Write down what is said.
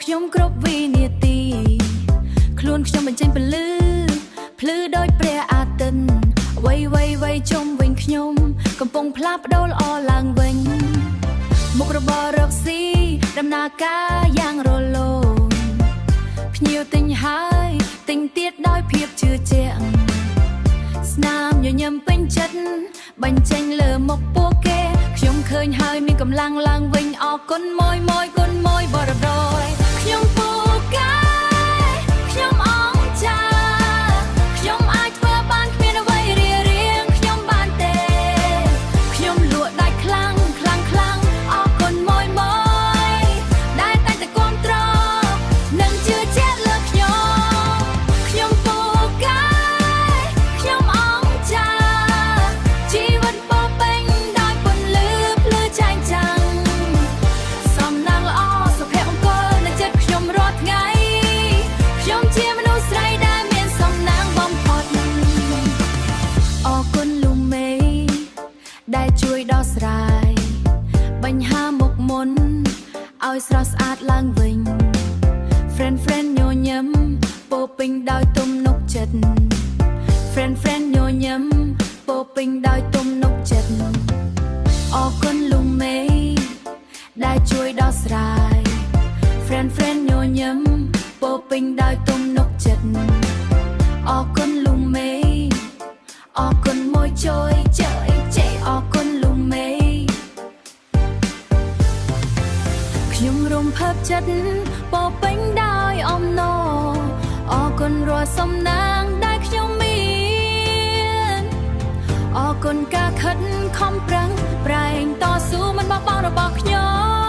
ខ្ញុំគ្រប់វិនាទីខ្លួនខ្ញុំបញ្ចេញពលឺភ្លឺដោយព្រះអាទិត្យវៃជុំវិញខ្ញុំកំពុងផ្លាស់ប្ដូរល្អឡើងវិញមុខរបររកស៊ីដំណើរការយ៉ាងរលូនភ្ញៀវទិញហើយទិញទៀតដោយភាពជឿជាក់ស្នាមញញឹមពេញចិត្តបញ្ចេញលើមុខពួកគេខ្ញុំឃើញហើយមានកម្លាំងឡើងវិញអរគុណមួយគុណមួយបរិបរយខ្ញុំពូកែខ្ញុំអងចាខ្ញុំអាចធ្វើបានគ្មានអ្វីរារាំងខ្ញុំបានទេខ្ញុំលក់ដាច់ខ្លាំងអរគុណមួយដែលតែងតែគាំទ្រនិងជឿជាក់លើខ្ញុំពូកែខ្ញុំអងចាជីវិតពោពេញដោយពន្លឺភ្លឺចែងចាំងសំណាងល្អសុភមង្គលនៅចិត្តខ្ញុំរាល់ថ្ងៃខ្ញុំជាមនុស្សស្រីដែលមានសំណាងបំផុតអរគុណលូមេដែលជួយដោះស្រាយបញ្ហាមុខមុនឲ្យស្រស់ស្អាតឡើងវិញ Friend ញញឹមពោពេញដោយទំនុកចិត្ត Friend ញញឹមពោពេញដោយទំនុកចិត្តអរគុណលូមេដែលជួយដោះស្រាយ Friend ញញឹមពោពេញដោយទំនុកចិត្តអរគុណលូមេអរគុណមួយជួយអរគុណលូមេខ្ញុំរំភើបចិត្តពោពេញដោយអំណរអរគុណរាល់សំណាងដែលខ្ញុំមានអរគុណការខិតខំប្រឹងប្រែងតស៊ូមិនបោះបង់របស់ខ្ញុំ